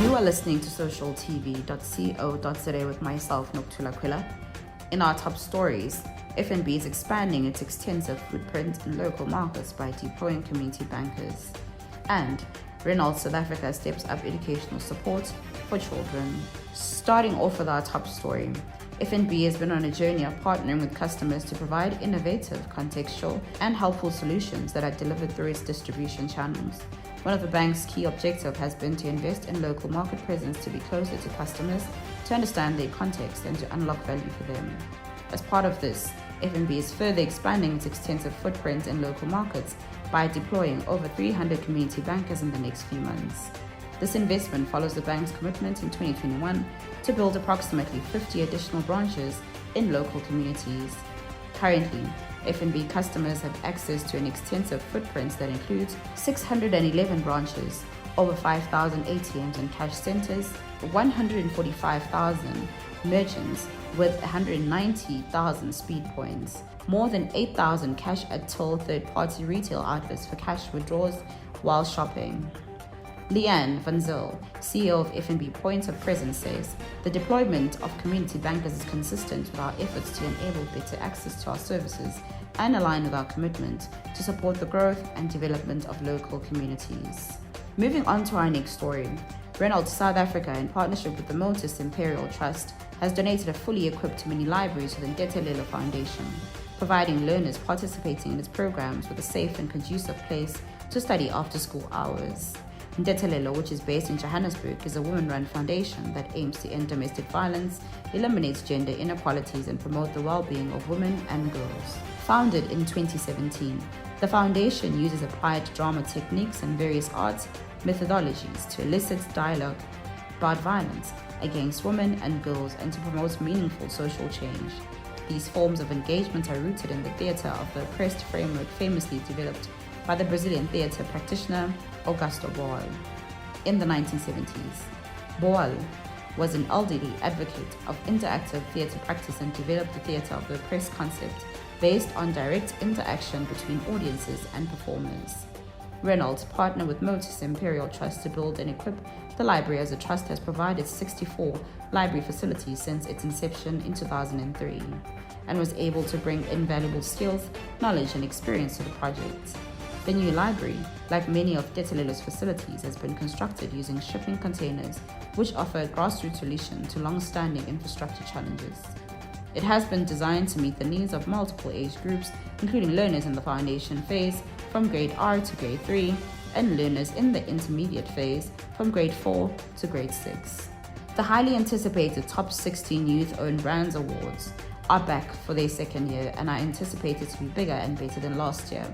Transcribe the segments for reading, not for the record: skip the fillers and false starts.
You are listening to socialtv.co.za with myself, Nokuthula Khwela. In our top stories, FNB is expanding its extensive footprint in local markets by deploying community bankers. And Renault South Africa steps up educational support for children. Starting off with our top story, FNB has been on a journey of partnering with customers to provide innovative, contextual, and helpful solutions that are delivered through its distribution channels. One of the bank's key objectives has been to invest in local market presence to be closer to customers, to understand their context, and to unlock value for them. As part of this, FNB is further expanding its extensive footprint in local markets by deploying over 300 community bankers in the next few months. This investment follows the bank's commitment in 2021 to build approximately 50 additional branches in local communities. Currently, FNB customers have access to an extensive footprint that includes 611 branches, over 5,000 ATMs and cash centers, 145,000 merchants with 190,000 speed points, more than 8,000 cash at till third-party retail outlets for cash withdrawals while shopping. Leanne Van Zyl, CEO of FNB Points of Presence, says the deployment of community bankers is consistent with our efforts to enable better access to our services and align with our commitment to support the growth and development of local communities. Moving on to our next story, Renault South Africa, in partnership with the Motus Imperial Trust, has donated a fully equipped mini library to the Nokuthula Foundation, providing learners participating in its programs with a safe and conducive place to study after school hours. Nokuthula, which is based in Johannesburg, is a women-run foundation that aims to end domestic violence, eliminates gender inequalities, and promote the well-being of women and girls. Founded in 2017, the foundation uses applied drama techniques and various arts methodologies to elicit dialogue about violence against women and girls and to promote meaningful social change. These forms of engagement are rooted in the theatre of the oppressed framework famously developed by the Brazilian theatre practitioner Augusto Boal. In the 1970s, Boal was an elderly advocate of interactive theatre practice and developed the theatre of the oppressed concept based on direct interaction between audiences and performers. Renault partnered with Motus Imperial Trust to build and equip the library, as the trust has provided 64 library facilities since its inception in 2003 and was able to bring invaluable skills, knowledge, and experience to the project. The new library, like many of Nokuthula's facilities, has been constructed using shipping containers, which offer a grassroots solution to long-standing infrastructure challenges. It has been designed to meet the needs of multiple age groups, including learners in the foundation phase from grade R to grade 3, and learners in the intermediate phase from grade 4 to grade 6. The highly anticipated Top 16 Youth-Owned Brands Awards are back for their second year and are anticipated to be bigger and better than last year.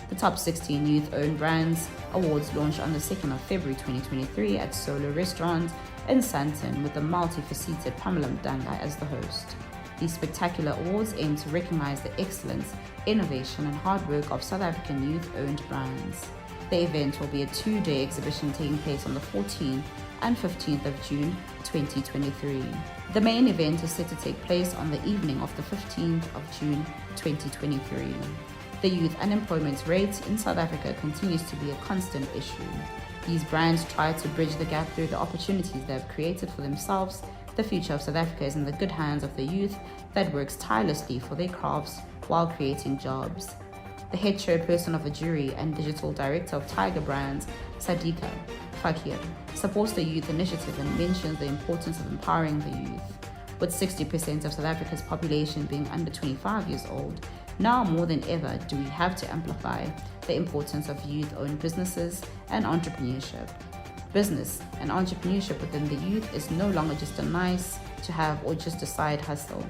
The Top 16 Youth-Owned Brands Awards launched on the 2nd of February 2023 at Solo Restaurant in Sandton, with the multifaceted Pamela Mdanga as the host. These spectacular awards aim to recognize the excellence, innovation, and hard work of South African youth-owned brands. The event will be a 2-day exhibition taking place on the 14th and 15th of June 2023. The main event is set to take place on the evening of the 15th of June 2023. The youth unemployment rate in South Africa continues to be a constant issue. These brands try to bridge the gap through the opportunities they have created for themselves. The future of South Africa is in the good hands of the youth that works tirelessly for their crafts while creating jobs. The head chairperson of the jury and digital director of Tiger Brands, Sadika Fakir, supports the youth initiative and mentions the importance of empowering the youth. With 60% of South Africa's population being under 25 years old, now more than ever do we have to amplify the importance of youth-owned businesses and entrepreneurship. Business and entrepreneurship within the youth is no longer just a nice to have or just a side hustle.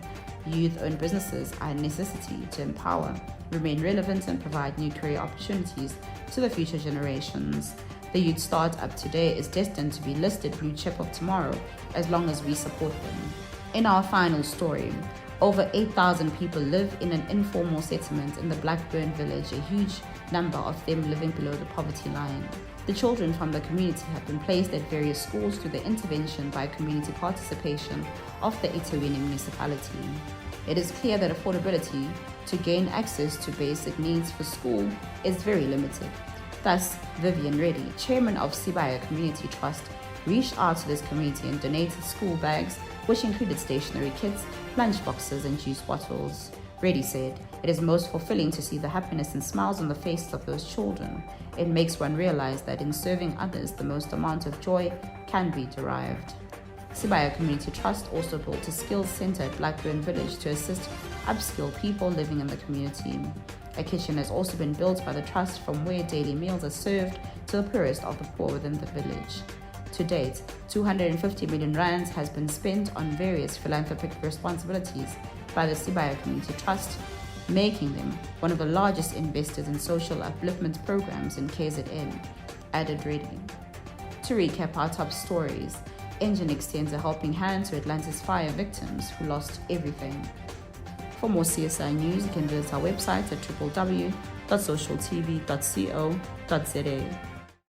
Youth-owned businesses are a necessity to empower, remain relevant, and provide new career opportunities to the future generations. The youth startup today is destined to be listed blue chip of tomorrow as long as we support them. In our final story, over 8,000 people live in an informal settlement in the Blackburn village, a huge number of them living below the poverty line. The children from the community have been placed at various schools through the intervention by community participation of the eThekwini municipality. It is clear that affordability to gain access to basic needs for school is very limited. Thus, Vivian Reddy, chairman of Sibaya Community Trust, reached out to this community and donated school bags, which included stationery kits, lunch boxes, and juice bottles. Reddy said, "It is most fulfilling to see the happiness and smiles on the faces of those children. It makes one realize that in serving others, the most amount of joy can be derived." Sibaya Community Trust also built a skills center at Blackburn Village to assist upskill people living in the community. A kitchen has also been built by the trust from where daily meals are served to the poorest of the poor within the village. To date, 250 million rands has been spent on various philanthropic responsibilities by the Sibaya Community Trust, making them one of the largest investors in social upliftment programs in KZN, added Reddy. To recap our top stories, Engine extends a helping hand to Atlanta's fire victims who lost everything. For more CSI news, you can visit our website at www.socialtv.co.za.